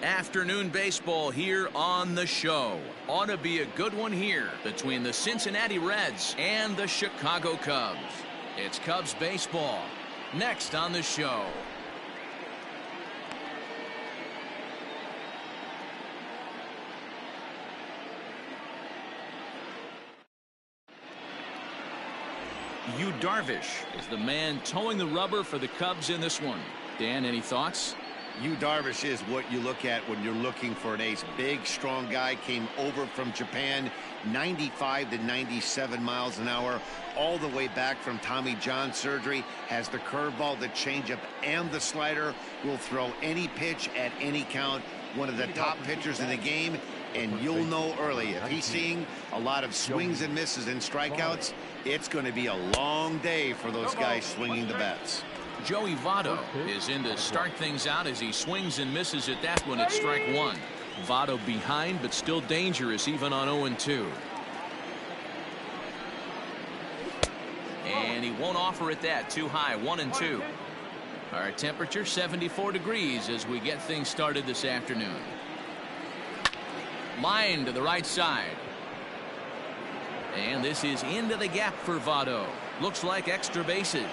Afternoon baseball here on the show. Ought to be a good one here between the Cincinnati Reds and the Chicago Cubs. It's Cubs baseball next on the show. Yu Darvish is the man towing the rubber for the Cubs in this one. Dan, any thoughts? Yu Darvish is what you look at when you're looking for an ace. Big, strong guy, came over from Japan, 95 to 97 miles an hour, all the way back from Tommy John surgery. Has the curveball, the changeup, and the slider. Will throw any pitch at any count. One of the top pitchers in the game, and you'll know early if he's seeing a lot of swings and misses and strikeouts, it's going to be a long day for those guys swinging the bats. Joey Votto is in to start things out as he swings and misses at that one at strike one. Votto behind, but still dangerous even on 0-2. And he won't offer it that. Too high, 1-2. Our temperature 74 degrees as we get things started this afternoon. Line to the right side. And this is into the gap for Votto. Looks like extra bases.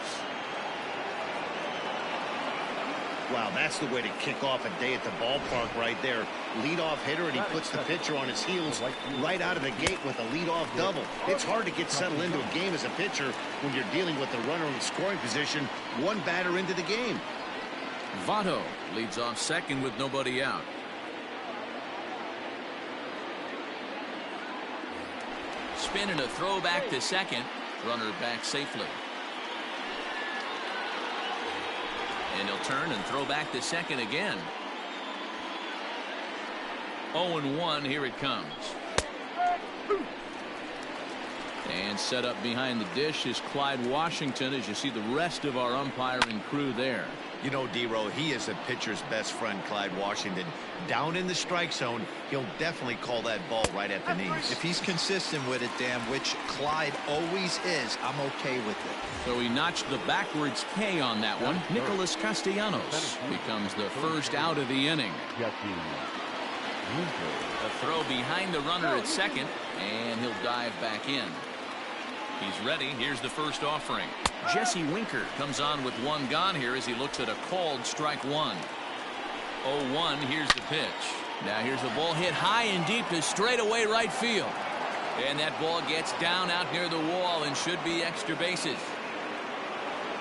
Wow, that's the way to kick off a day at the ballpark right there. Leadoff hitter, and he puts the pitcher on his heels right out of the gate with a leadoff double. It's hard to get settled into a game as a pitcher when you're dealing with the runner in scoring position, one batter into the game. Votto leads off second with nobody out. Spin and a throw back to second. Runner back safely. And he'll turn and throw back to second again. 0-1, here it comes. And set up behind the dish is Clyde Washington, as you see the rest of our umpiring crew there. You know, D-Row, he is a pitcher's best friend, Clyde Washington. Down in the strike zone, he'll definitely call that ball right at the knees. If he's consistent with it, Dan, which Clyde always is, I'm okay with it. So he notched the backwards K on that one. Nicholas Castellanos becomes the first out of the inning. A throw behind the runner at second, and he'll dive back in. He's ready. Here's the first offering. Jesse Winker comes on with one gone here as he looks at a called strike one. 0-1. Here's the pitch. Now here's a ball hit high and deep to straightaway right field. And that ball gets down out near the wall and should be extra bases.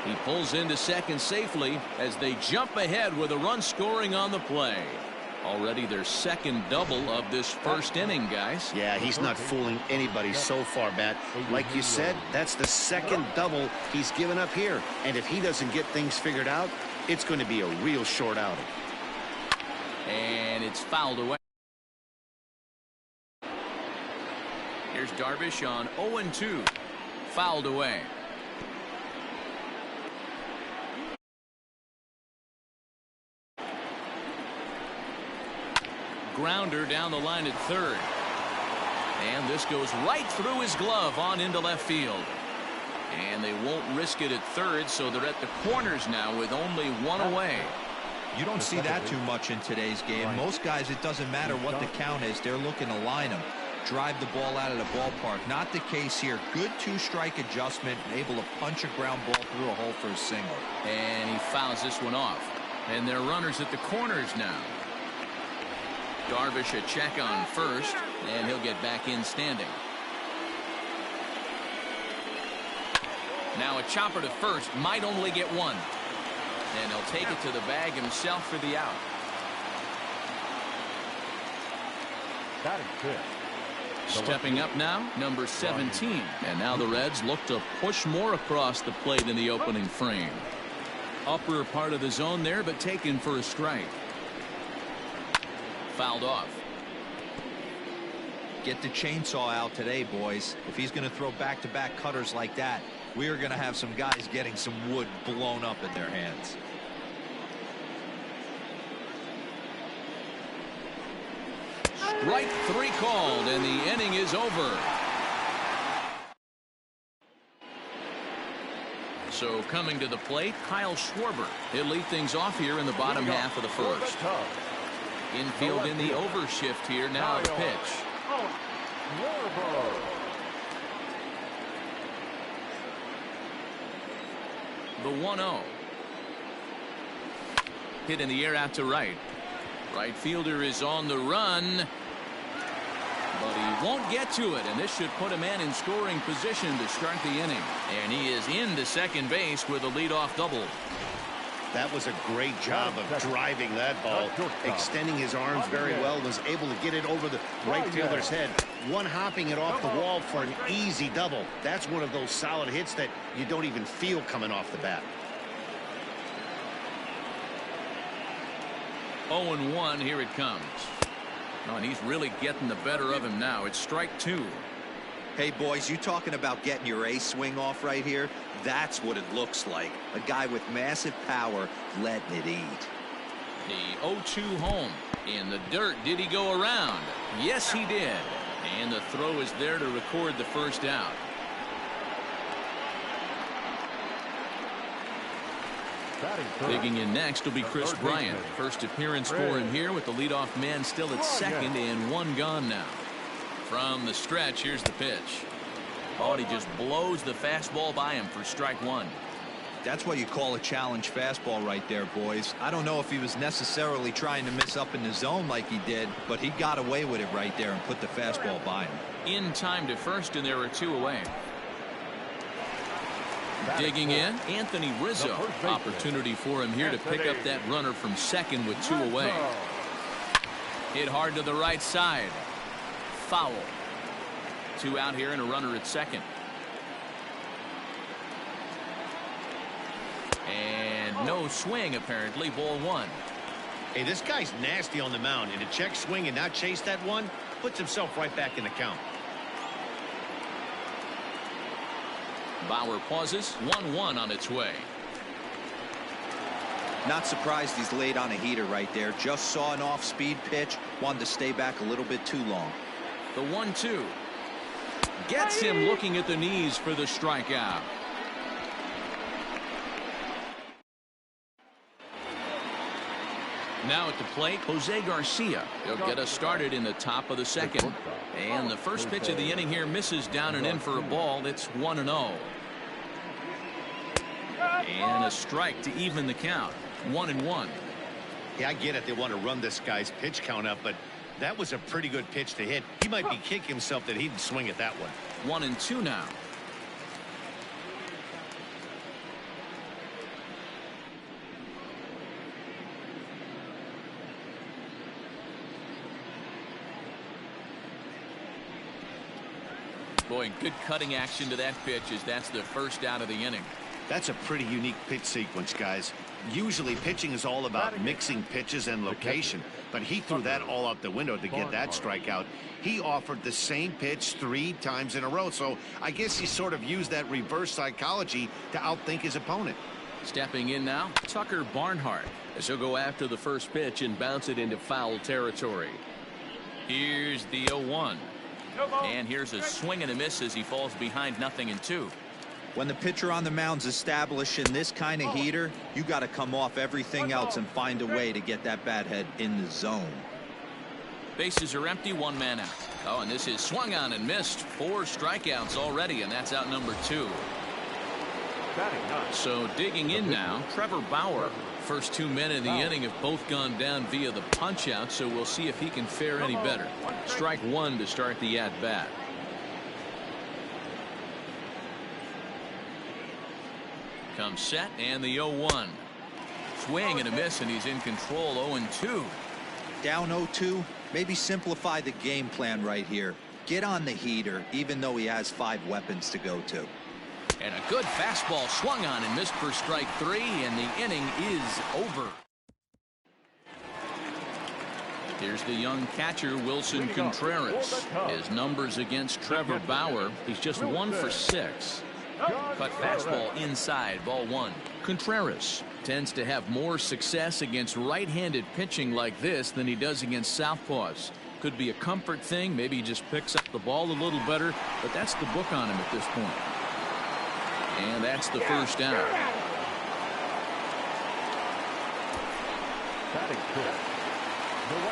He pulls into second safely as they jump ahead with a run scoring on the play. Already their second double of this first inning, guys. Yeah, he's not fooling anybody so far, Matt. Like you said, that's the second double he's given up here. And if he doesn't get things figured out, it's going to be a real short outing. And it's fouled away. Here's Darvish on 0-2. Fouled away. Grounder down the line at third. And this goes right through his glove on into left field. And they won't risk it at third, so they're at the corners now with only one away. You don't see that too much in today's game. Most guys, it doesn't matter what the count is. They're looking to line them, drive the ball out of the ballpark. Not the case here. Good two-strike adjustment, able to punch a ground ball through a hole for a single. And he fouls this one off. And they're runners at the corners now. Darvish a check on first, and he'll get back in standing. Now a chopper to first, might only get one. And he'll take it to the bag himself for the out. That is good. Stepping up now, number 17. And now the Reds look to push more across the plate in the opening frame. Upper part of the zone there, but taken for a strike. Fouled off. Get the chainsaw out today, boys. If he's going to throw back-to-back cutters like that, we are going to have some guys getting some wood blown up in their hands. Strike three called, and the inning is over. So coming to the plate, Kyle Schwarber. He'll lead things off here in the bottom half of the first. Infield in the overshift here. Now the pitch. The 1-0. Hit in the air out to right. Right fielder is on the run, but he won't get to it, and this should put a man in scoring position to start the inning. And he is into second base with a leadoff double. That was a great job of driving that ball, extending his arms very well, was able to get it over the right fielder's head, one hopping it off the wall for an easy double. That's one of those solid hits that you don't even feel coming off the bat. 0-1, here it comes. Oh, and he's really getting the better of him now. It's strike 2. Hey, boys, you talking about getting your ace swing off right here? That's what it looks like. A guy with massive power letting it eat. The 0-2 home. In the dirt, did he go around? Yes, he did. And the throw is there to record the first out. Digging in next will be Chris Bryant. First appearance for him here with the leadoff man still at second and one gone now. From the stretch, here's the pitch. Oh, and he just blows the fastball by him for strike 1. That's what you call a challenge fastball right there, boys. I don't know if he was necessarily trying to miss up in the zone like he did, but he got away with it right there and put the fastball by him. In time to first, and there are 2 away. Digging in, Anthony Rizzo. Opportunity for him here to pick up that runner from second with 2 away. Hit hard to the right side. Foul. 2 out here and a runner at second. And no swing, apparently. Ball 1. Hey, this guy's nasty on the mound, and to check swing and not chase that one puts himself right back in the count. Bauer pauses. 1-1 on its way. Not surprised he's laid on a heater right there. Just saw an off-speed pitch. Wanted to stay back a little bit too long. The 1-2. Gets him looking at the knees for the strikeout. Now at the plate, Jose Garcia. He'll get us started in the top of the second. And the first pitch of the inning here misses down and in for a ball. It's 1-0. And a strike to even the count. 1-1. Yeah, I get it. They want to run this guy's pitch count up, but that was a pretty good pitch to hit. He might be kicking himself that he didn't swing at that one. 1-2 now. Boy, good cutting action to that pitch as that's the first out of the inning. That's a pretty unique pitch sequence, guys. Usually pitching is all about mixing pitches and location, but he threw that all out the window to get that strikeout. He offered the same pitch 3 times in a row, so I guess he sort of used that reverse psychology to outthink his opponent. Stepping in now, Tucker Barnhart, as he'll go after the first pitch and bounce it into foul territory. Here's the 0-1. And here's a swing and a miss as he falls behind 0-2. When the pitcher on the mound's establishing this kind of heater, you got to come off everything else and find a way to get that bat head in the zone. Bases are empty, 1 man out. Oh, and this is swung on and missed. 4 strikeouts already, and that's out number 2. So digging in now, Trevor Bauer. First 2 men in the inning have both gone down via the punch out, so we'll see if he can fare any better. Strike 1 to start the at bat. Comes set and the 0-1. Swing and a miss, and he's in control. 0-2. Down 0-2. Maybe simplify the game plan right here. Get on the heater, even though he has 5 weapons to go to. And a good fastball swung on and missed for strike 3, and the inning is over. Here's the young catcher, Wilson Contreras. His numbers against Trevor Bauer, he's just 1 for 6. Cut fastball inside, ball 1. Contreras tends to have more success against right-handed pitching like this than he does against southpaws. Could be a comfort thing. Maybe he just picks up the ball a little better, but that's the book on him at this point. And that's the first down.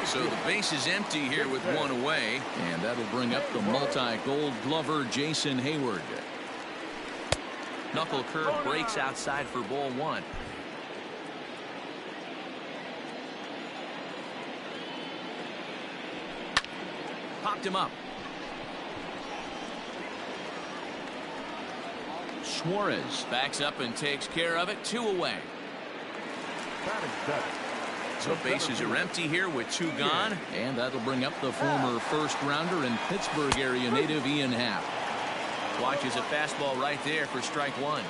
So the base is empty here with one away, and that'll bring up the multi-gold glover Jason Hayward. Knuckle curve breaks outside for ball one. Popped him up. Suarez backs up and takes care of it. 2 away. So bases are empty here with 2 gone, and that'll bring up the former first-rounder and Pittsburgh area native Ian Happ. Watches a fastball right there for strike 1.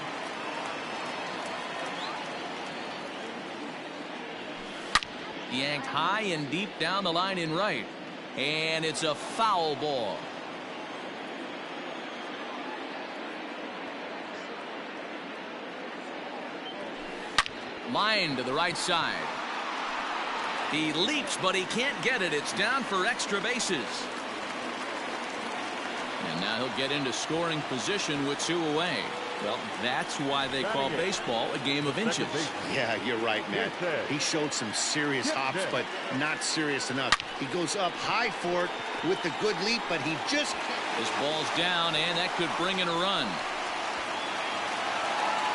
Yanked high and deep down the line in right, and it's a foul ball. Line to the right side. He leaps, but he can't get it. It's down for extra bases. And now he'll get into scoring position with 2 away. Well, that's why they call baseball a game of inches. Yeah, you're right, Matt. He showed some serious hops, but not serious enough. He goes up high for it with the good leap, but he just... This ball's down, and that could bring in a run.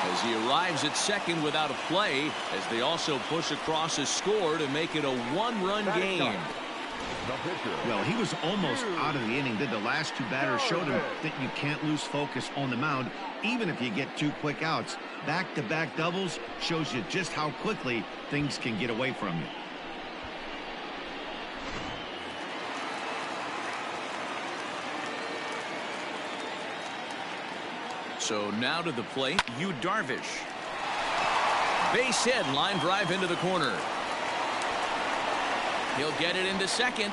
As he arrives at second without a play, as they also push across a score to make it a 1-run game. Well, he was almost out of the inning. The last 2 batters showed him that you can't lose focus on the mound, even if you get 2 quick outs. Back-to-back doubles shows you just how quickly things can get away from you. So now to the plate, Yu Darvish. Base hit, line drive into the corner. He'll get it into second.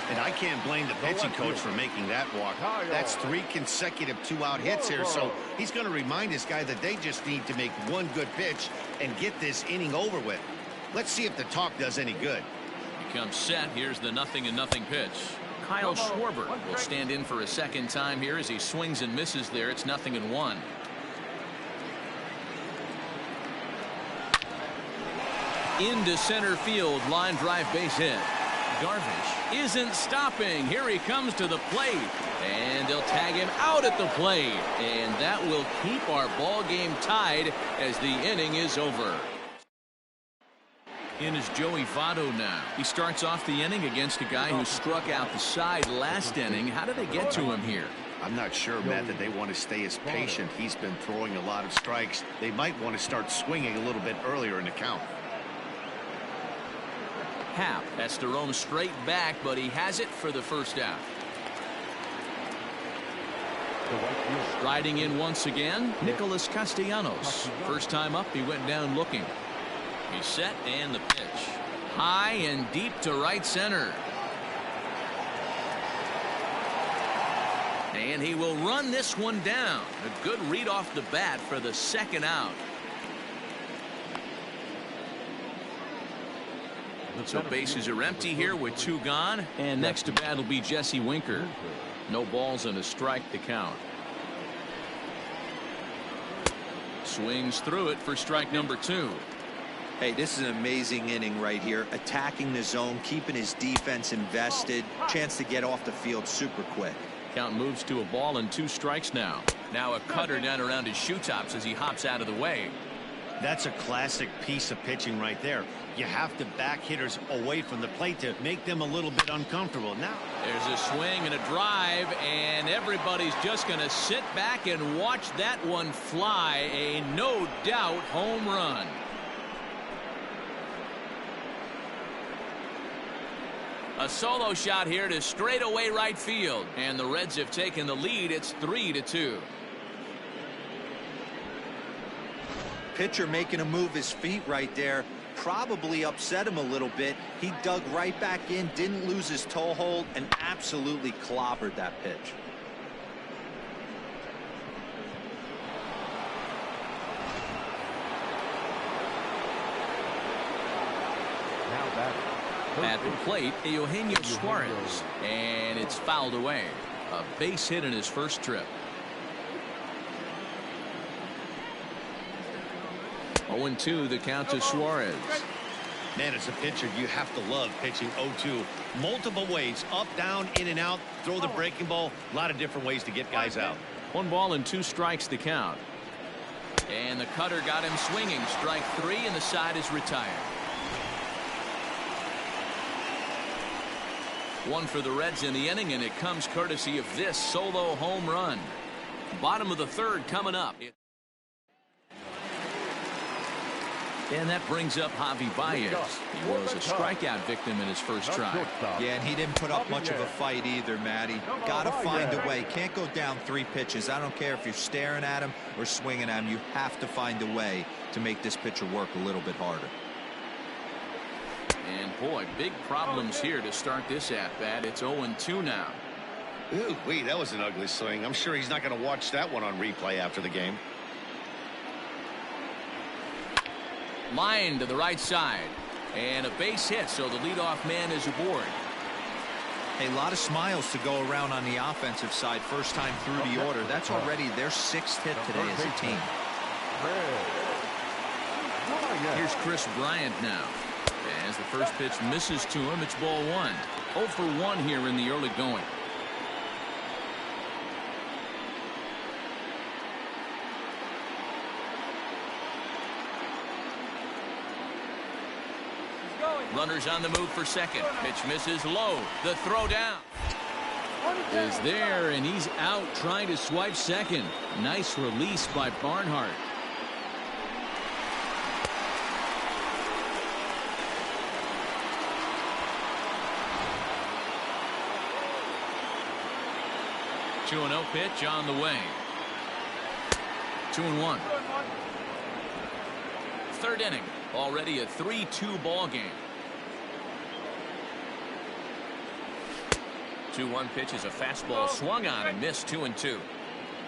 And I can't blame the pitching coach for making that walk. That's 3 consecutive 2-out hits here, so he's going to remind this guy that they just need to make 1 good pitch and get this inning over with. Let's see if the talk does any good. Comes set. Here's the 0-0 pitch. Kyle Schwarber will stand in for a second time here as he swings and misses there. It's 0-1. Into center field, line drive base hit. Darvish isn't stopping. Here he comes to the plate, and they'll tag him out at the plate, and that will keep our ball game tied as the inning is over. In is Joey Votto now. He starts off the inning against a guy who struck out the side last inning. How did they get to him here? I'm not sure, Matt, that they want to stay as patient. He's been throwing a lot of strikes. They might want to start swinging a little bit earlier in the count. Happ has to roam straight back, but he has it for the first out. Riding in once again, Nicholas Castellanos. First time up, he went down looking. He's set, and the pitch. High and deep to right center. And he will run this one down. A good read off the bat for the second out. So bases are empty here with 2 gone. And next to bat will be Jesse Winker. No balls and a strike to count. Swings through it for strike number 2. Hey, this is an amazing inning right here. Attacking the zone, keeping his defense invested. Chance to get off the field super quick. Count moves to a ball and 2 strikes now. Now a cutter down around his shoe tops as he hops out of the way. That's a classic piece of pitching right there. You have to back hitters away from the plate to make them a little bit uncomfortable. Now there's a swing and a drive, and everybody's just going to sit back and watch that one fly. A no doubt home run. A solo shot here to straightaway right field, and the Reds have taken the lead. It's 3-2. Pitcher making a move his feet right there. Probably upset him a little bit. He dug right back in, didn't lose his toe hold, and absolutely clobbered that pitch. At the plate, Eugenio Suarez, and it's fouled away. A base hit in his first trip. 0-2 the count to Suarez. Man, as a pitcher, you have to love pitching 0-2 multiple ways, up, down, in and out, throw the breaking ball. A lot of different ways to get guys out. 1 ball and 2 strikes the count. And the cutter got him swinging. Strike 3, and the side is retired. 1 for the Reds in the inning, and it comes courtesy of this solo home run. Bottom of the 3rd coming up. And that brings up Javi Baez. He was a strikeout victim in his first try. Yeah, and he didn't put up much of a fight either, Matty. Got to find a way. Can't go down 3 pitches. I don't care if you're staring at him or swinging at him. You have to find a way to make this pitcher work a little bit harder. And boy, big problems here to start this at-bat. It's 0-2 now. Ooh, wait, that was an ugly swing. I'm sure he's not going to watch that one on replay after the game. Line to the right side, and a base hit, so the leadoff man is aboard. A lot of smiles to go around on the offensive side. First time through the order. That's already their 6th hit today as a team. Here's Chris Bryant now. As the first pitch misses to him, it's ball 1. 0 for 1 here in the early going. Runners on the move for second. Pitch misses low. The throw down is there, and he's out trying to swipe second. Nice release by Barnhart. Two 2-0 pitch on the way. 2-1. 3rd inning. Already a 3-2 ball game. 2-1 pitch is a fastball swung on and missed. 2-2.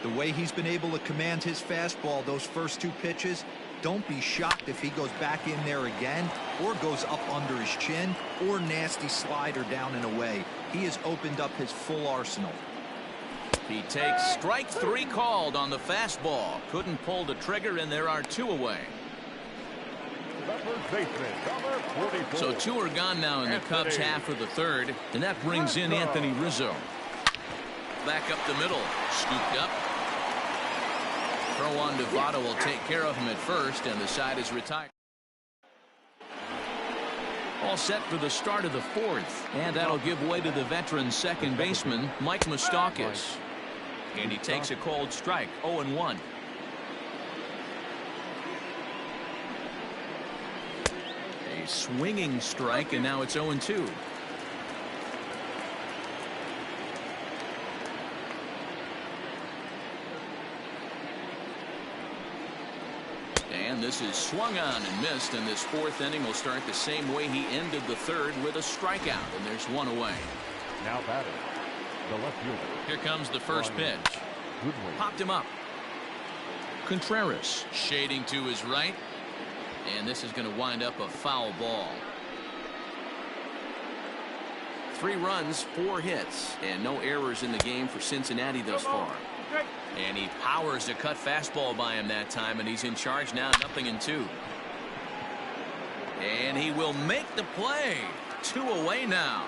The way he's been able to command his fastball those first 2 pitches, don't be shocked if he goes back in there again or goes up under his chin or nasty slider down and away. He has opened up his full arsenal. He takes strike 3 called on the fastball. Couldn't pull the trigger, and there are 2 away. So 2 are gone now in the Cubs half of the 3rd, and that brings in Anthony Rizzo. Back up the middle, scooped up. Throw on to Votto will take care of him at first, and the side is retired. All set for the start of the 4th, and that'll give way to the veteran second baseman Mike Moustakas. And he takes a cold strike. 0-1. A swinging strike, and now it's 0-2. And this is swung on and missed, and this 4th inning will start the same way he ended the 3rd, with a strikeout, and there's 1 away. Now batting, the left fielder. Here comes the first pitch. Popped him up. Contreras shading to his right, and this is going to wind up a foul ball. 3 runs, 4 hits, and no errors in the game for Cincinnati thus far. And he powers a cut fastball by him that time, and he's in charge now, 0-2. And he will make the play. 2 away now.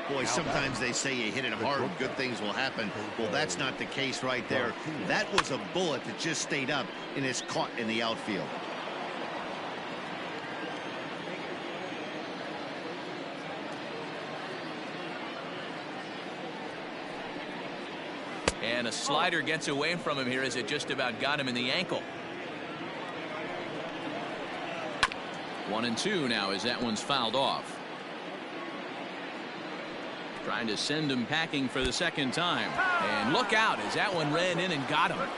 Boy, sometimes they say you hit it hard, good things will happen. Well, that's not the case right there. That was a bullet that just stayed up and is caught in the outfield. And a slider gets away from him here as it just about got him in the ankle. 1-2 now as that one's fouled off. Trying to send him packing for the 2nd time. And look out as that one ran in and got him.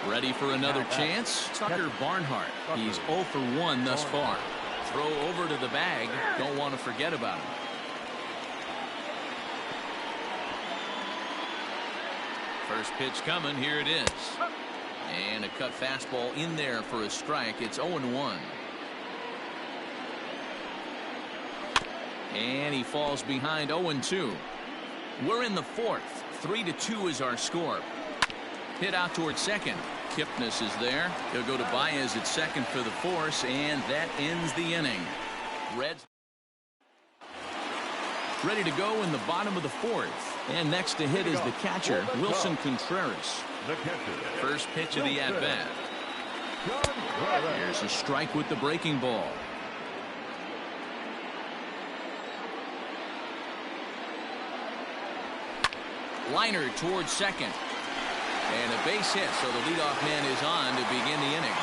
Ready for another chance? Tucker Barnhart. He's 0 for 1 thus far. Throw over to the bag. Don't want to forget about him. First pitch coming. Here it is. And a cut fastball in there for a strike. It's 0-1. And he falls behind. 0-2. We're in the 4th. 3-2 is our score. Hit out towards second. Kipnis is there. He'll go to Baez at second for the force, and that ends the inning. Reds ready to go in the bottom of the fourth. And next to hit is the catcher, Wilson Contreras. First pitch of the at-bat. Here's a strike with the breaking ball. Liner towards second. And a base hit, so the leadoff man is on to begin the inning.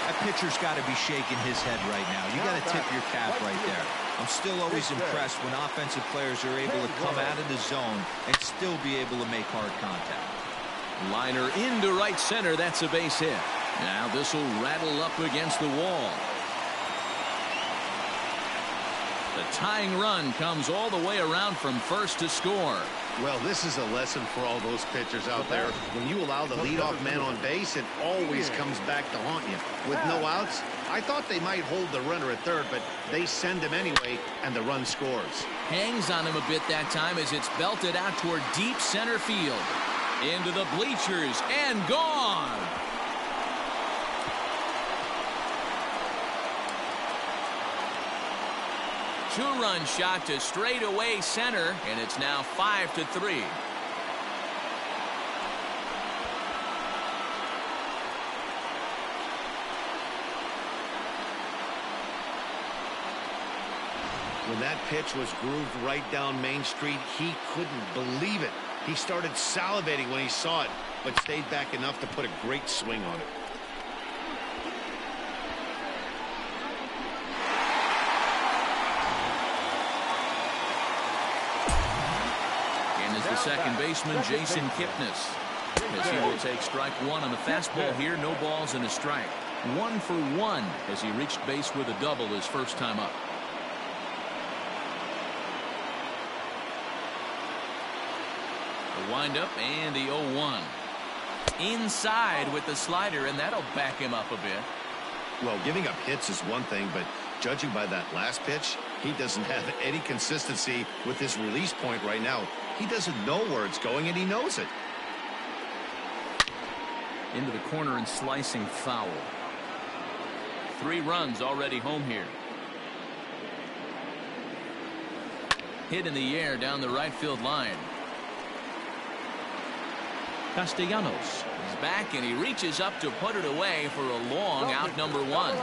That pitcher's got to be shaking his head right now. You got to tip your cap right there. I'm still always impressed when offensive players are able to come out of the zone and still be able to make hard contact. Liner into right center. That's a base hit. Now this will rattle up against the wall. The tying run comes all the way around from first to score. Well, this is a lesson for all those pitchers out there. When you allow the leadoff man on base, it always comes back to haunt you. With no outs, I thought they might hold the runner at third, but they send him anyway, and the run scores. Hangs on him a bit that time as it's belted out toward deep center field. Into the bleachers and gone. Two-run shot to straightaway center, and it's now 5-3. When that pitch was grooved right down Main Street, he couldn't believe it. He started salivating when he saw it, but stayed back enough to put a great swing on it. The second baseman, Jason Kipnis, as he will take strike one on the fastball here. No balls and a strike. 1 for 1 as he reached base with a double his first time up. The windup and the 0-1. Inside with the slider, and that'll back him up a bit. Well, giving up hits is one thing, but judging by that last pitch, he doesn't have any consistency with his release point right now. He doesn't know where it's going, and he knows it. Into the corner and slicing foul. 3 runs already home here. Hit in the air down the right field line. Castellanos is back, and he reaches up to put it away for a long out number 1.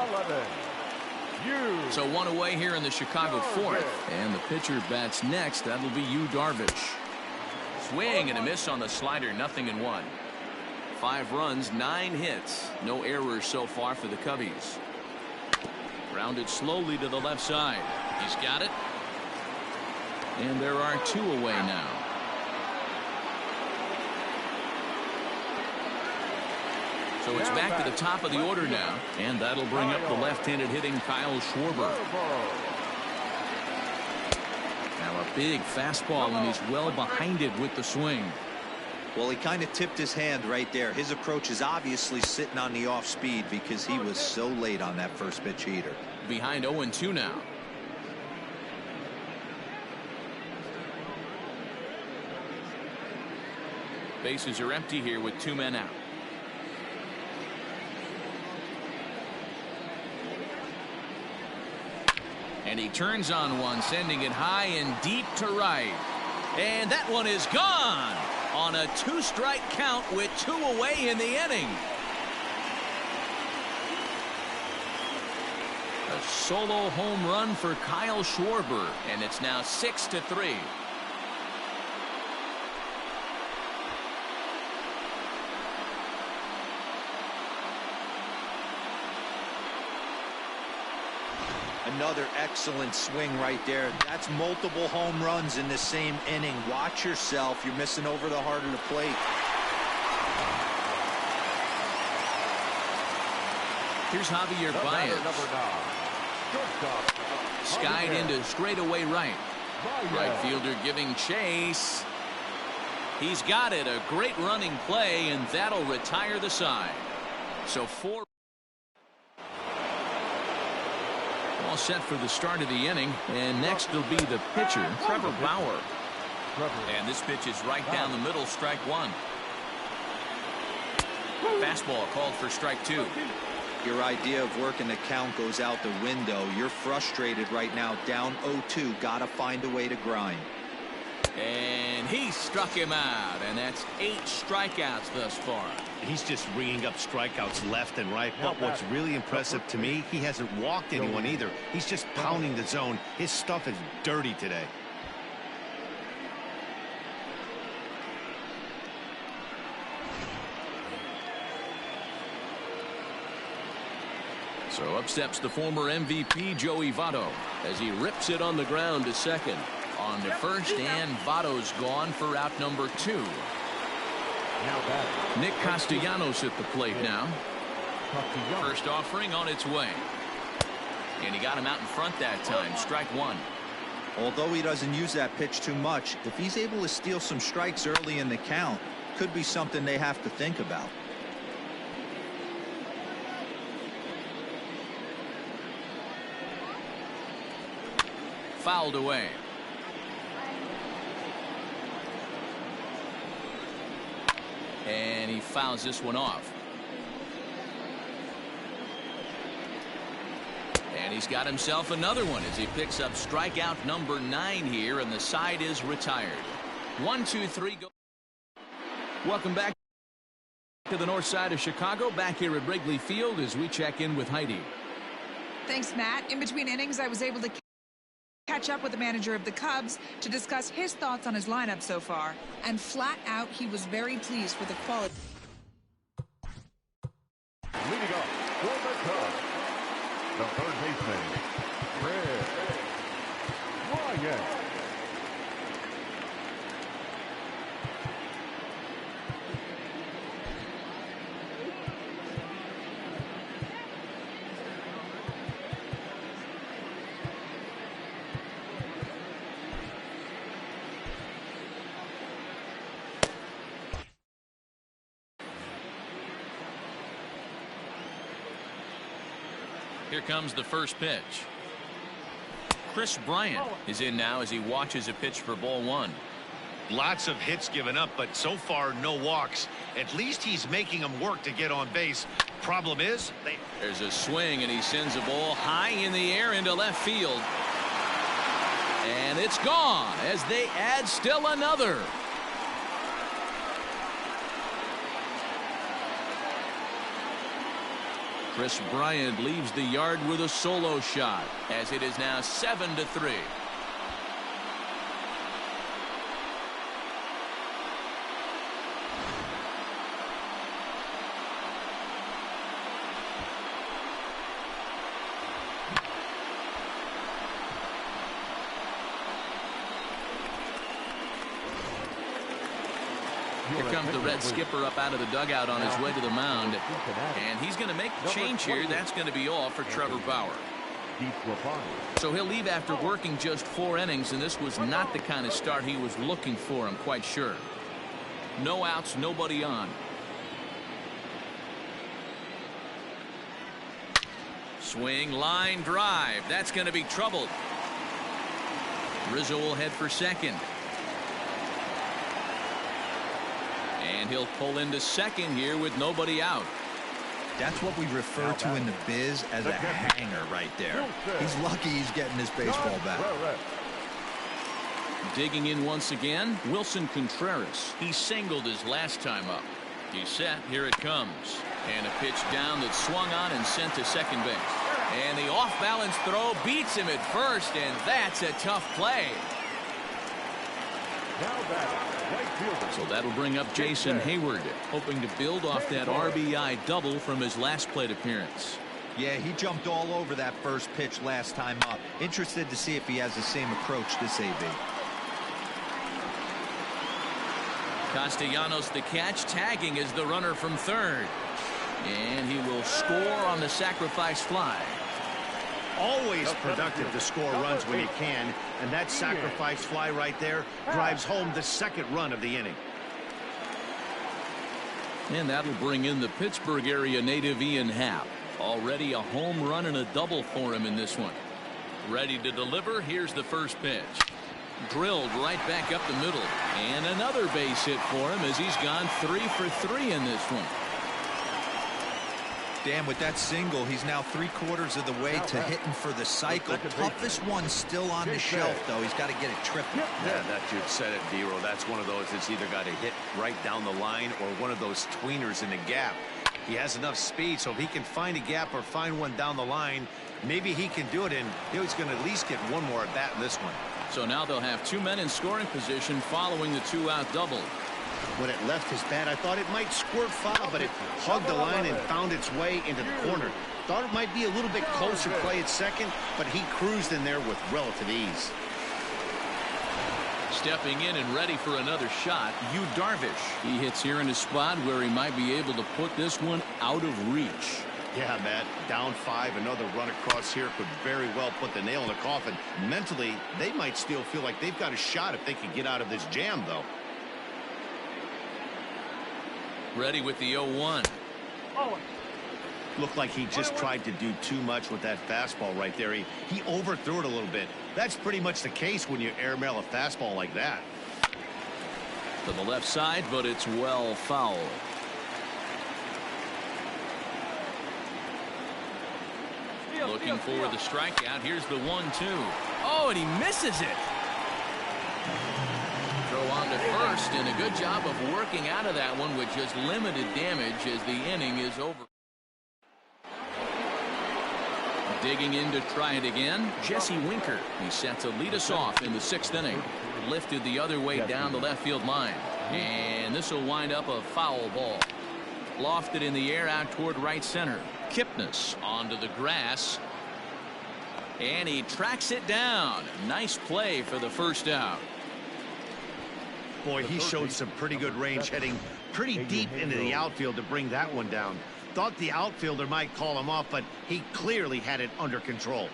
So 1 away here in the Chicago fourth. And the pitcher bats next. That'll be Yu Darvish. Swing and a miss on the slider. 0-1. 5 runs, 9 hits. No errors so far for the Cubbies. Grounded slowly to the left side. He's got it. And there are 2 away now. So it's back to the top of the order now. And that'll bring up the left-handed hitting Kyle Schwarber. Now a big fastball, and he's well behind it with the swing. Well, he kind of tipped his hand right there. His approach is obviously sitting on the off speed because he was so late on that first pitch heater. Behind 0-2 now. Bases are empty here with 2 men out. And he turns on one, sending it high and deep to right. And that one is gone on a 2-strike count with 2 away in the inning. A solo home run for Kyle Schwarber, and it's now 6-3. Another excellent swing right there. That's multiple home runs in the same inning. Watch yourself. You're missing over the heart of the plate. Here's Javier Baez. Skied into straightaway right. Right fielder giving chase. He's got it. A great running play, and that'll retire the side. So 4. All set for the start of the inning, and next will be the pitcher, Trevor Bauer. And this pitch is right down the middle, strike 1. Fastball called for strike 2. Your idea of working the count goes out the window. You're frustrated right now, down 0-2. Gotta find a way to grind. And he struck him out, and that's 8 strikeouts thus far. He's just ringing up strikeouts left and right. But what's really impressive to me, he hasn't walked anyone either. He's just pounding the zone. His stuff is dirty today. So up steps the former MVP Joey Votto as he rips it on the ground to second. On to first, and Votto's gone for out number 2. Nick Castellanos at the plate now. First offering on its way. And he got him out in front that time. Strike 1. Although he doesn't use that pitch too much, if he's able to steal some strikes early in the count, could be something they have to think about. Fouled away. And he fouls this one off. And he's got himself another one as he picks up strikeout number 9 here, and the side is retired. 1, 2, 3, go. Welcome back to the north side of Chicago, back here at Wrigley Field as we check in with Heidi. Thanks, Matt. In between innings, I was able to catch up with the manager of the Cubs to discuss his thoughts on his lineup so far, and flat out he was very pleased with the quality. Leading up for the Cubs, the third baseman, Ryan. Here comes the first pitch. Chris Bryant is in now as he watches a pitch for ball 1. Lots of hits given up, but so far no walks. At least he's making them work to get on base. Problem is, there's a swing, and he sends a ball high in the air into left field. And it's gone as they add still another. Chris Bryant leaves the yard with a solo shot as it is now 7-3. Here comes the Red skipper up out of the dugout on his way to the mound. And he's going to make the change here. That's going to be all for Trevor Bauer. So he'll leave after working just 4 innings, and this was not the kind of start he was looking for, I'm quite sure. No outs, nobody on. Swing, line drive. That's going to be troubled. Rizzo will head for second. And he'll pull into second here with nobody out. That's what we refer to in the biz as a hanger right there. He's lucky he's getting his baseball back. Digging in once again, Wilson Contreras. He singled his last time up. He's set. Here it comes. And a pitch down that swung on and sent to second base. And the off-balance throw beats him at first, and that's a tough play. So that'll bring up Jason Hayward, hoping to build off that RBI double from his last plate appearance. Yeah, he jumped all over that first pitch last time up. Interested to see if he has the same approach this AB. Castellanos the catch, tagging as the runner from third. And he will score on the sacrifice fly. Always productive to score runs when he can, and that sacrifice fly right there drives home the second run of the inning. And that'll bring in the Pittsburgh area native Ian Happ. Already a home run and a double for him in this one. Ready to deliver. Here's the first pitch. Drilled right back up the middle. And another base hit for him as he's gone 3 for 3 in this one. Dan, with that single, he's now 3/4 of the way to hitting for the cycle. Toughest one still on the shelf, though. He's got to get it triple. Yeah, that you said it, Dero. That's one of those that's either got to hit right down the line or one of those tweeners in the gap. He has enough speed, so if he can find a gap or find one down the line, maybe he can do it, and he's going to at least get one more at bat in this one. So now they'll have 2 men in scoring position following the 2-out double. When it left his bat, I thought it might squirt foul, but it hugged the line and found its way into the corner. Thought it might be a little bit closer play at second, but he cruised in there with relative ease. Stepping in and ready for another shot, Yu Darvish. He hits here in a spot where he might be able to put this one out of reach. Yeah, Matt, down 5, another run across here could very well put the nail in the coffin. Mentally, they might still feel like they've got a shot if they can get out of this jam, though. Ready with the 0-1. Looked like he just tried to do too much with that fastball right there. He overthrew it a little bit. That's pretty much the case when you airmail a fastball like that. To the left side, but it's well fouled. Looking for the strikeout. Here's the 1-2. Oh, and he misses it. Throw on to first, and a good job of working out of that one with just limited damage as the inning is over. Digging in to try it again, Jesse Winker. He's set to lead us off in the 6th inning. Lifted the other way down the left field line. And this will wind up a foul ball. Lofted in the air out toward right center. Kipnis onto the grass. And he tracks it down. Nice play for the first out. Boy, he showed some pretty good range heading pretty deep into the outfield to bring that one down. Thought the outfielder might call him off, but he clearly had it under control.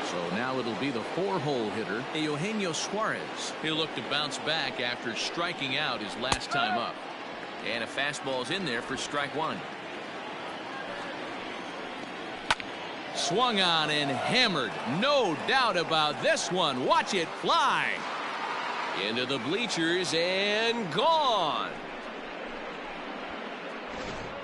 So now it'll be the 4-hole hitter, Eugenio Suarez. He'll look to bounce back after striking out his last time up. And a fastball's in there for strike 1. Swung on and hammered. No doubt about this one. Watch it fly. Into the bleachers and gone.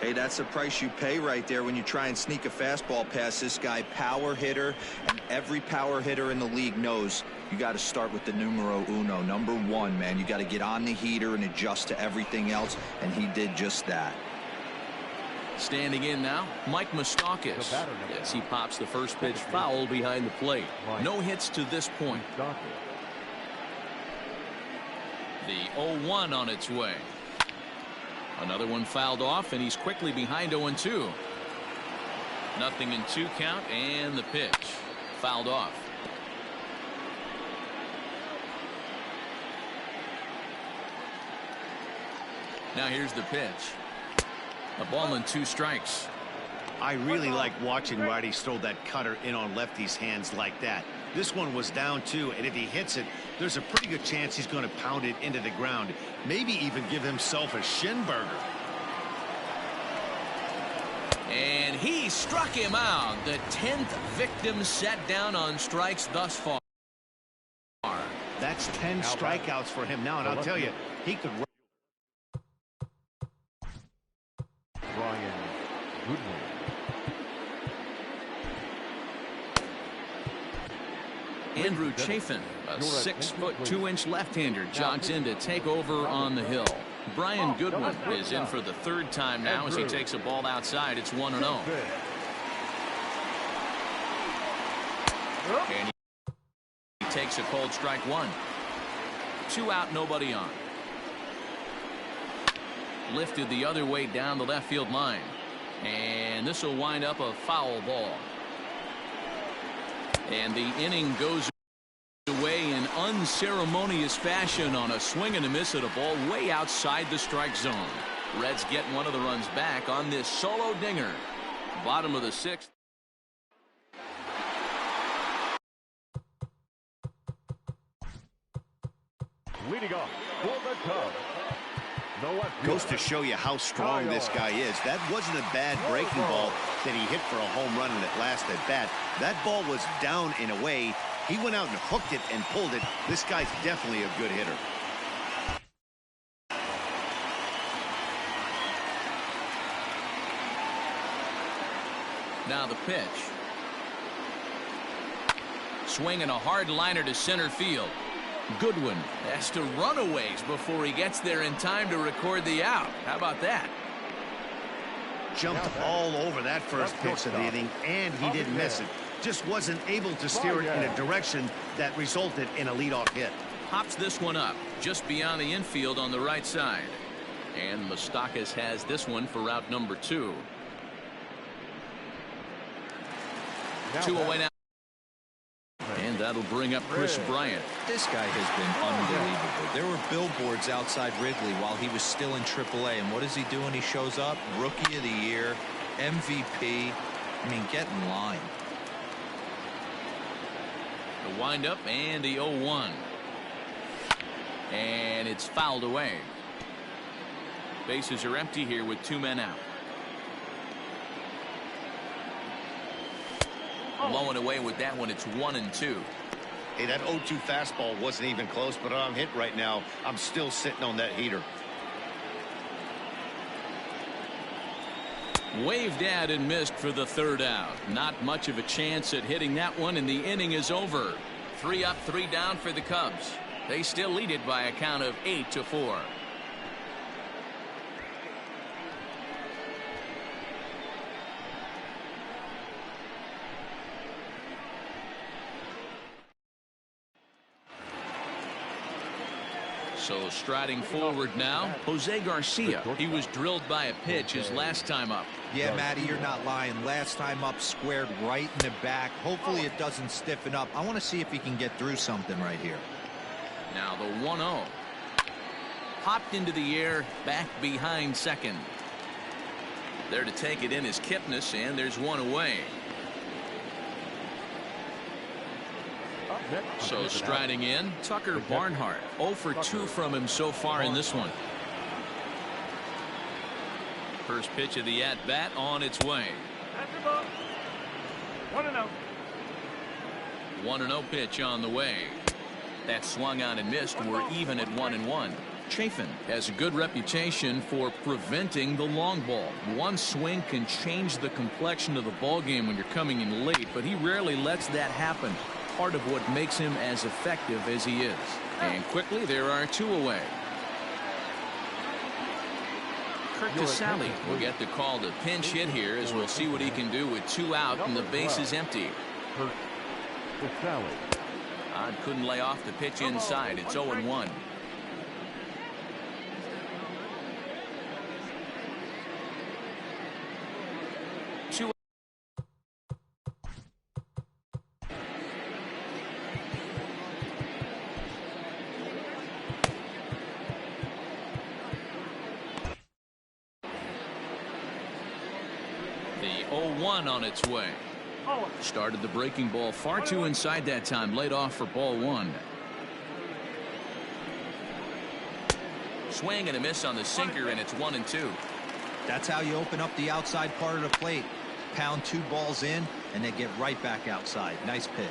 Hey, that's the price you pay right there when you try and sneak a fastball past this guy. Power hitter, and every power hitter in the league knows you got to start with the numero uno, number 1, man. You got to get on the heater and adjust to everything else, and he did just that. Standing in now, Mike Moustakas, as he pops the first pitch foul behind the plate. No hits to this point. The 0-1 on its way. Another one fouled off, and he's quickly behind 0-2. Nothing in 2 count, and the pitch fouled off. Now here's the pitch. A ball and 2 strikes. I really like watching righties throw that cutter in on lefties' hands like that. This one was down 2, and if he hits it, there's a pretty good chance he's going to pound it into the ground. Maybe even give himself a shin burger. And he struck him out. The 10th victim set down on strikes thus far. That's 10 strikeouts for him now, and I'll tell you, he could. Andrew Chafin, a 6'2" left-hander, jogs in to take over on the hill. Brian Goodwin is in for the 3rd time now as he takes a ball outside. It's 1-0. And he takes a cold strike 1. 2 out, nobody on. Lifted the other way down the left field line. And this will wind up a foul ball. And the inning goes away in unceremonious fashion on a swing and a miss at a ball way outside the strike zone. Reds get one of the runs back on this solo dinger. Bottom of the 6th. Leading off for the Cubs. Goes to show you how strong this guy is. That wasn't a bad breaking ball that he hit for a home run in that last at bat. That ball was down in a way. He went out and hooked it and pulled it. This guy's definitely a good hitter. Now the pitch. Swinging a hard liner to center field. Goodwin has to run a ways before he gets there in time to record the out. How about that? Jumped all over that first pitch of the inning, and he didn't miss it. Just wasn't able to steer it in a direction that resulted in a leadoff hit. Pops this one up just beyond the infield on the right side. And Moustakas has this one for route number 2. 2 away now. And that'll bring up Chris Bryant. This guy has been unbelievable. There were billboards outside Wrigley while he was still in AAA. And what is he doing? He shows up, Rookie of the Year, MVP. I mean, get in line. The windup and the 0-1. And it's fouled away. Bases are empty here with 2 men out. Blowing away with that one. It's 1-2. Hey, that 0-2 fastball wasn't even close, but I'm hit right now. I'm still sitting on that heater. Waved at and missed for the 3rd out. Not much of a chance at hitting that one, and the inning is over. 3 up, 3 down for the Cubs. They still lead it by a count of 8-4. So striding forward now, Jose Garcia. He was drilled by a pitch his last time up. Yeah, Matty, you're not lying. Last time up, squared right in the back. Hopefully it doesn't stiffen up. I want to see if he can get through something right here. Now the 1-0. Popped into the air, back behind second. There to take it in is Kipnis, and there's 1 away. So striding in, Tucker Barnhart. 0 for 2 from him so far in this one. First pitch of the at-bat on its way. 1-0. 1-0 pitch on the way. That swung on and missed. We're even at 1-1. Chafin has a good reputation for preventing the long ball. One swing can change the complexion of the ball game when you're coming in late, but he rarely lets that happen. Part of what makes him as effective as he is. And quickly there are 2 away. Kurt Casale will get the call to pinch hit here, as we'll see what he can do with 2 out and the base is empty. Odd couldn't lay off the pitch inside. It's 0-1. The 0-1 on its way. Started the breaking ball far too inside that time. Laid off for ball 1. Swing and a miss on the sinker, and it's 1-2. That's how you open up the outside part of the plate. Pound 2 balls in, and they get right back outside. Nice pitch.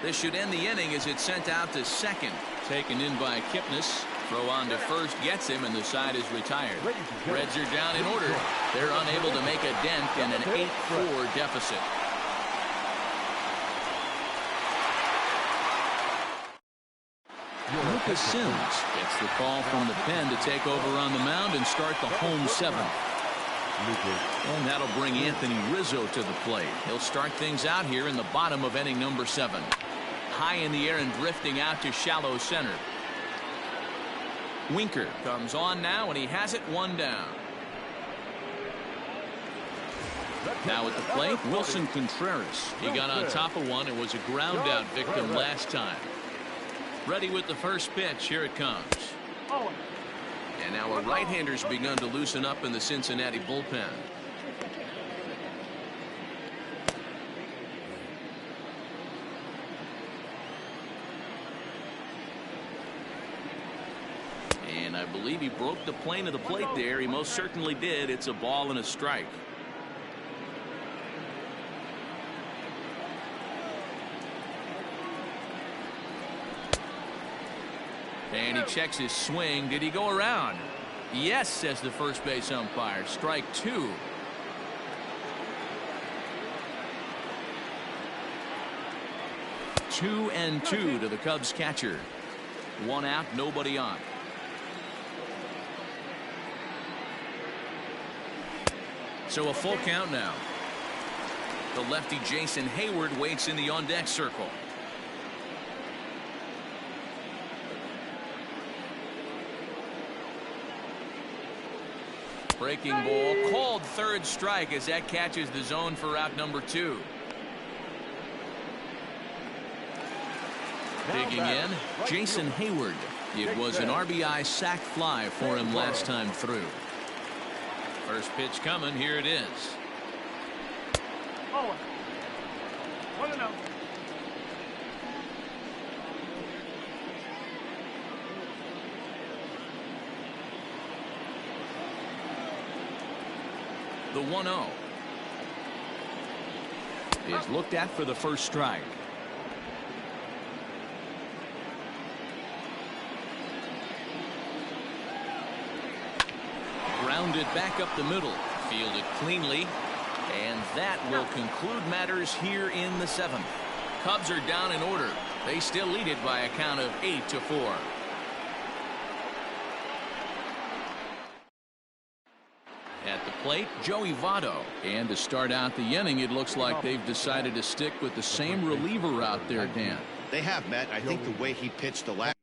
This should end the inning as it's sent out to second. Taken in by Kipnis. Throw on to first gets him, and the side is retired. Reds are down in order. They're unable to make a dent in an 8-4 deficit. Lucas Sims gets the call from the pen to take over on the mound and start the home 7th. And that'll bring Anthony Rizzo to the plate. He'll start things out here in the bottom of inning number 7. High in the air and drifting out to shallow center. Winker comes on now, and he has it 1 down. Now at the plate, Wilson Contreras. He got on top of one and was a ground out victim last time. Ready with the first pitch. Here it comes. And now a right-hander's begun to loosen up in the Cincinnati bullpen. And I believe he broke the plane of the plate there. He most certainly did. It's a ball and a strike. And he checks his swing. Did he go around? Yes, says the first base umpire. Strike two. Two and two to the Cubs catcher. One out, nobody on. So a full count now. The lefty Jason Hayward waits in the on-deck circle. Breaking ball called third strike as that catches the zone for out number two. Digging in, Jason Hayward. It was an RBI sac fly for him last time through. First pitch coming. Here it is. Oh, 1-0. The 1-0 is looked at for the first strike. Grounded back up the middle, fielded cleanly, and that will conclude matters here in the seventh. Cubs are down in order. They still lead it by a count of 8-4. At the plate, Joey Votto. And to start out the inning, it looks like they've decided to stick with the same reliever out there, Dan. They have, Matt. I think the way he pitched the last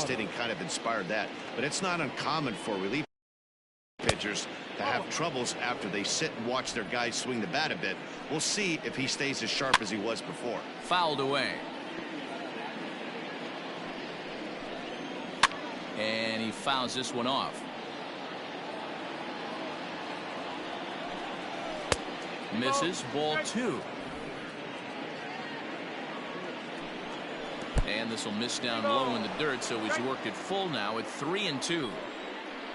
inning kind of inspired that. But it's not uncommon for relief pitchers to have troubles after they sit and watch their guys swing the bat a bit. We'll see if he stays as sharp as he was before. Fouled away. And he fouls this one off. Misses, ball two. And this will miss down low in the dirt, so he's worked it full now at 3-2.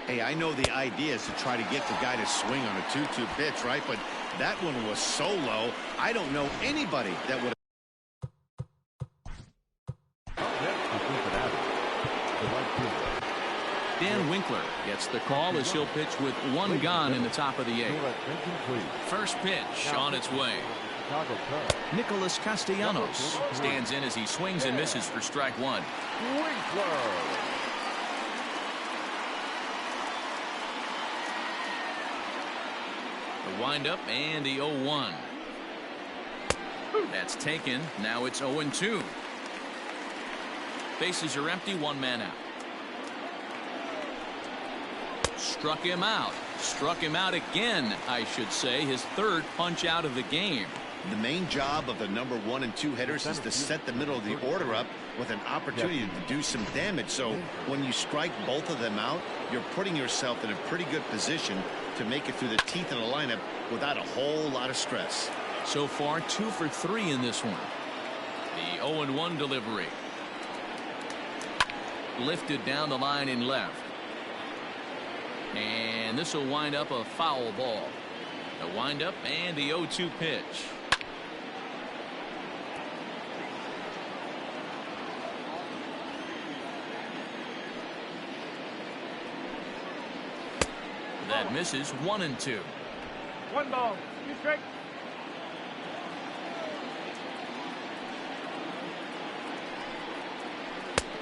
Hey, I know the idea is to try to get the guy to swing on a 2-2 pitch, right? But that one was so low, I don't know anybody that would. Dan Winkler gets the call as he'll pitch with one gone in the top of the eighth. First pitch on its way. Nicholas Castellanos stands in as he swings and misses for strike one. The windup and the 0-1. That's taken. Now it's 0-2. Bases are empty, one man out. Struck him out. Struck him out again, I should say. His third punch out of the game. The main job of the number 1 and 2 hitters is to set the middle of the order up with an opportunity to do some damage. So when you strike both of them out, you're putting yourself in a pretty good position to make it through the teeth of the lineup without a whole lot of stress. So far 2 for 3 in this one. The 0-1 delivery. Lifted down the line in left. And this will wind up a foul ball. The windup and the 0-2 pitch. That misses. 1-2. 1 ball. 2 strikes.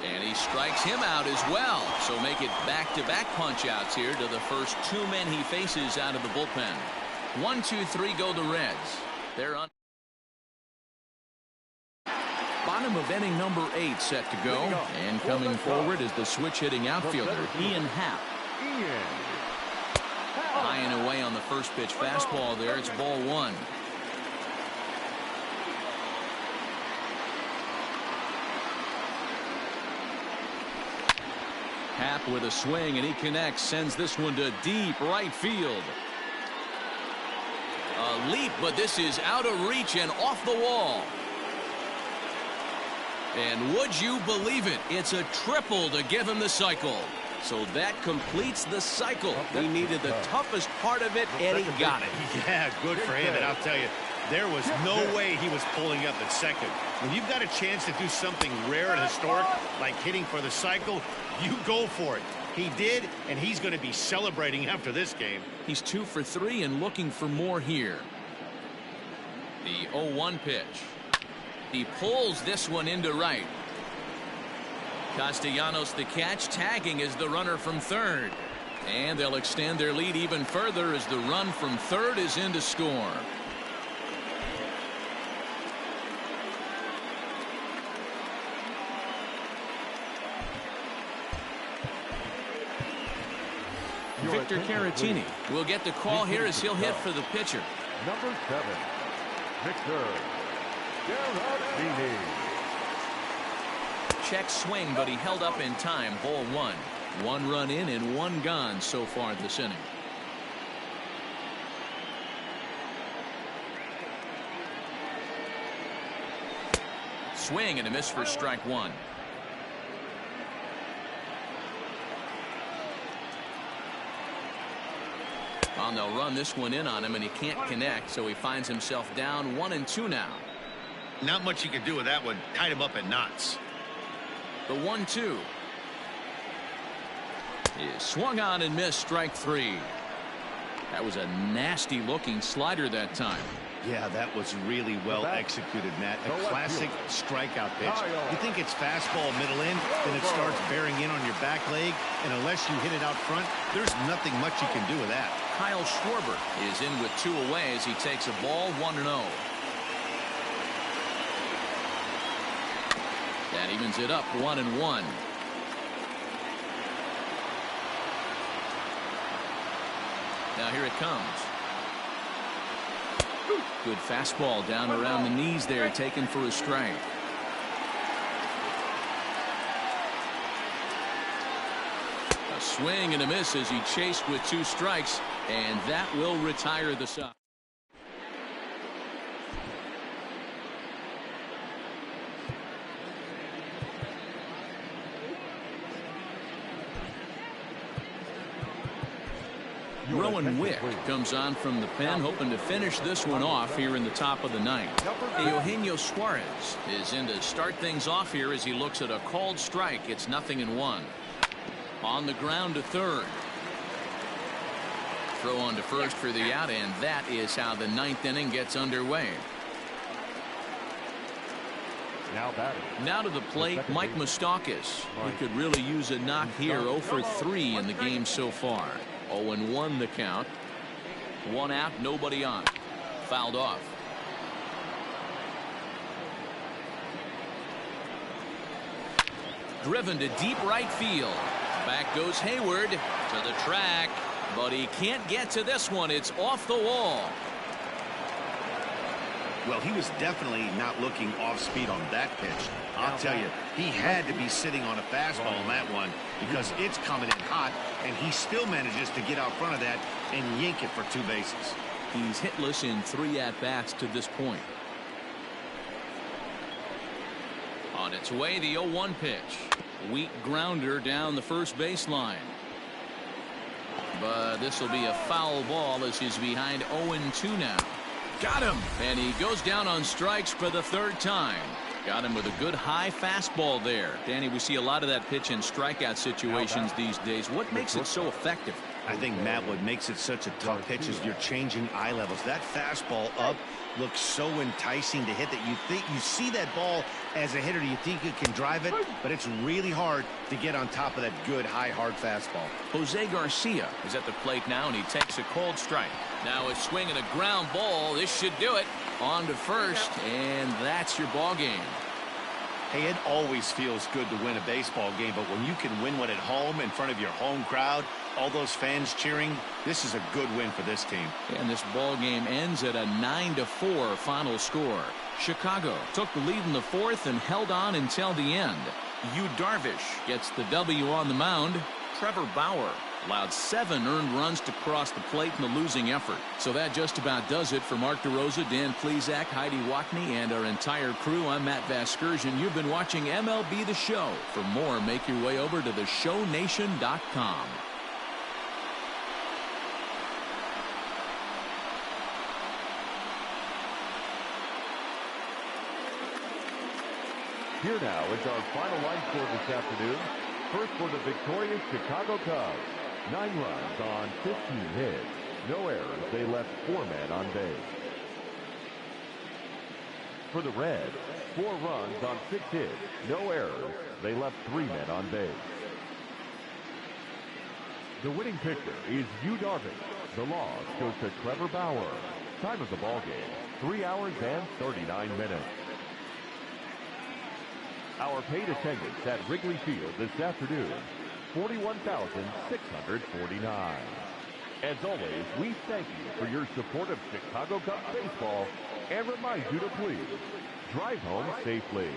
And he strikes him out as well. So make it back-to-back punch-outs here to the first 2 men he faces out of the bullpen. 1, 2, 3 go the Reds. They're on. Bottom of inning number 8 set to go. And coming forward is the switch-hitting outfielder, Ian Happ. High and away on the first pitch fastball there. It's ball 1. Happ with a swing, and he connects, sends this one to deep right field. A leap, but this is out of reach and off the wall. And would you believe it? It's a triple to give him the cycle. So that completes the cycle. He needed the toughest part of it, and he got it. Yeah, good for him. And I'll tell you, there was no way he was pulling up at second. When you've got a chance to do something rare and historic, like hitting for the cycle, you go for it. He did, and he's going to be celebrating after this game. He's 2 for 3 and looking for more here. The 0-1 pitch. He pulls this one into right. Castellanos the catch, tagging as the runner from third. And they'll extend their lead even further as the run from third is in to score. Victor Caratini will get the call here as he'll hit for the pitcher. Number 7, Victor Caratini. Check swing, but he held up in time. Ball 1. 1 run in and 1 gone so far this inning. Swing and a miss for strike 1. Well, they'll run this one in on him, and he can't connect, so he finds himself down 1-2 now. Not much you can do with that one. Tied him up in knots. The 1-2 is swung on and missed. Strike 3. That was a nasty looking slider that time. Yeah, that was really well executed, Matt. A classic strikeout pitch. You think it's fastball middle in, then it starts bearing in on your back leg, and unless you hit it out front, there's nothing much you can do with that. Kyle Schwarber is in with 2 away as he takes a ball 1-0. That evens it up 1-1. Now here it comes. Good fastball down around the knees there, taken for a strike. A swing and a miss as he chased with 2 strikes, and that will retire the side. Rowan Wick comes on from the pen, hoping to finish this one off here in the top of the 9th. Eugenio Suarez is in to start things off here as he looks at a called strike. It's 0-1. On the ground to third. Throw on to first for the out, and that is how the 9th inning gets underway. Now to the plate, Mike Moustakas. He could really use a knock here. 0 for 3 in the game so far. 0-1 the count. 1 out, nobody on. Fouled off. Driven to deep right field. Back goes Hayward to the track, but he can't get to this one. It's off the wall. Well, he was definitely not looking off speed on that pitch. I'll tell you, he had to be sitting on a fastball on that one because it's coming in hot, and he still manages to get out front of that and yank it for 2 bases. He's hitless in 3 at-bats to this point. On its way, the 0-1 pitch. Weak grounder down the first baseline. But this will be a foul ball as he's behind 0-2 now. Got him, and he goes down on strikes for the 3rd time. Got him with a good high fastball there. Danny, we see a lot of that pitch in strikeout situations these days. What makes it so effective? I think, Matt, what makes it such a tough pitch is you're changing eye levels. That fastball up looks so enticing to hit that you see that ball as a hitter, you think you can drive it, but it's really hard to get on top of that good high hard fastball. Jose Garcia is at the plate now, and he takes a cold strike. Now a swing and a ground ball. This should do it. On to first, and that's your ball game. Hey, it always feels good to win a baseball game, but when you can win one at home in front of your home crowd, all those fans cheering, this is a good win for this team. And this ball game ends at a 9-4 final score. Chicago took the lead in the 4th and held on until the end. Yu Darvish gets the W on the mound. Trevor Bauer allowed 7 earned runs to cross the plate in the losing effort. So that just about does it. For Mark DeRosa, Dan Plesac, Heidi Wackney, and our entire crew, I'm Matt Vasgersian. You've been watching MLB The Show. For more, make your way over to theshownation.com. Here now is our final line score this afternoon. First for the victorious Chicago Cubs. 9 runs on 15 hits. No errors. They left 4 men on base. For the Reds, 4 runs on 6 hits. No errors. They left 3 men on base. The winning pitcher is Yu Darvish. The loss goes to Trevor Bauer. Time of the ball game, 3 hours and 39 minutes. Our paid attendance at Wrigley Field this afternoon, 41,649. As always, we thank you for your support of Chicago Cubs baseball and remind you to please drive home safely.